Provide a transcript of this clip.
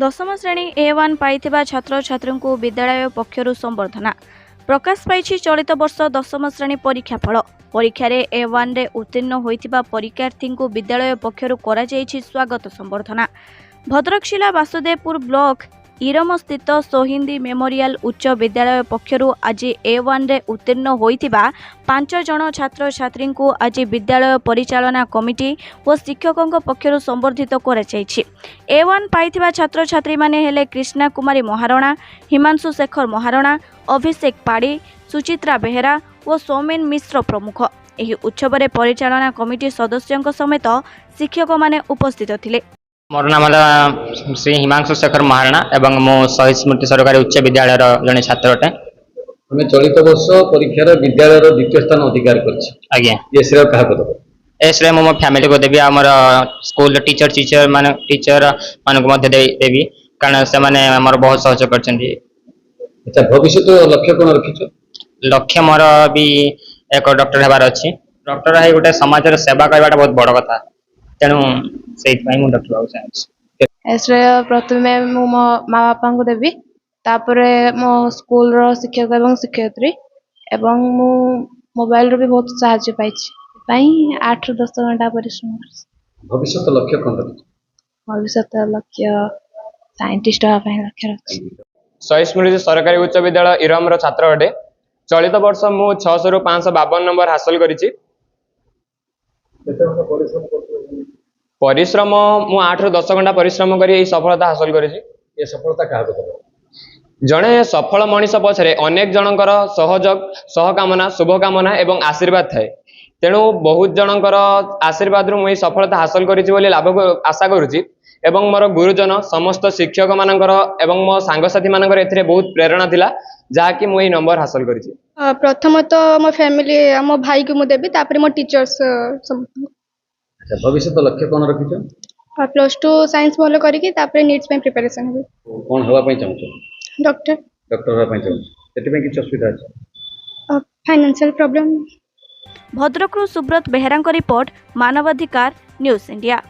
दशम श्रेणी A1 पाइथिबा छात्र छात्री को विद्यालय पक्षरु संबर्धना प्रकाश पाइछि। चलित वर्ष दशम श्रेणी परीक्षा फल परीक्षा A1 रे उत्तीर्ण होइथिबा परीक्षार्थी को विद्यालय पक्षरु करा जाइछि स्वागत संबर्धना। भद्रक जिला वासुदेवपुर ब्लॉक इरम स्थित सोहिंदी मेमोरियल उच्च विद्यालय पक्षरु आज A1 रे उत्तीर्ण होइथिबा 5 जण छात्र छात्री को आज विद्यालय परिचालना कमिटी और शिक्षकों पक्षरु संबर्धित करा जाइछि। A1 पाइथिबा छात्र छात्री माने हेले कृष्णा कुमारी महारणा, हिमांशु शेखर महारणा, अभिषेक पाड़ी, सुचित्रा बेहेरा और सौमेन मिश्र प्रमुख। एही उत्सव रे परिचालना कमिटी सदस्यों समेत शिक्षक माने उपस्थित थिले। मोर नाम श्री हिमांशु शेखर महारणा एवं मो शहीद स्मृति सरकारी उच्च विद्यालय जड़े छात्र अटे। हमें चलित वर्ष परीक्षार विद्यालय द्वितीय स्थान अधिकार आज्ञा ये श्रेय क्या देव? ए श्रेय मो फैमिली को देवी आमर स्कूल टीचर मान देवी कारण से माने हमर बहुत सहयोग करछन्ती। अच्छा, भविष्य लक्ष्य कौन रखिछ? लक्ष्य मोर भी एक डॉक्टर हेबार अछि। डॉक्टर है गोटे समाज रे सेवा करबाटा बहुत बड़ कथा, तेणु से डॉक्टर बाबू चाहे। श्रेय प्रथमे मो माँ बापा को देवी, तापरे मो स्कूल रो शिक्षक एवं शिक्षयित्री एवं मु मोबाइल रो भी बहुत सहायता पाई 8 ରୁ 10 घंटा परिश्रम। भविष्य लक्ष्य कौन रखिछ? भविष्य लक्ष्य साइंटिस्ट होगा लक्ष्य रखिछ। शहीद स्मृति सरकारी उच्च विद्यालय इरम रो छात्र अटे। चलित वर्ष मु 600 ରୁ 552 नंबर हासिल करिछि। परिश्रम मु 8 ରୁ 10 घंटा परिश्रम करी एही सफलता हासिल करिछि। ये सफलता क्या देव? जड़े सफल मनीष पछरे अनेक जनकर सहयोग, सहकामना, शुभकामना एवं आशीर्वाद थाए। तेणु बहुत जनकर आशीर्वाद रु मुई सफलता हासिल करिछि बोली लाभ आशा करुछि एवं मोर गुरुजन समस्त शिक्षक मानकर एवं मो सांगसाथी मानकर एथिरे बहुत प्रेरणा थिला जहाँकि मुई नंबर हासिल करिछि। प्रथम तो मो फैमिली मो भाई को मु देबी, तापर मो टीचर्स। अच्छा, भविष्य लक्ष्य कौन रखिछ? +2 साइंस भलो करिकि तापर नीट्स पे प्रिपरेशन हेबी। कौन हवा पई चाहछ? डॉक्टर। डॉक्टर हवा पई चाहछ। एति में किछ असुविधा अछि? Financial problem. भद्रकरू सुब्रत बेहेरांक रिपोर्ट, मानवाधिकार न्यूज इंडिया।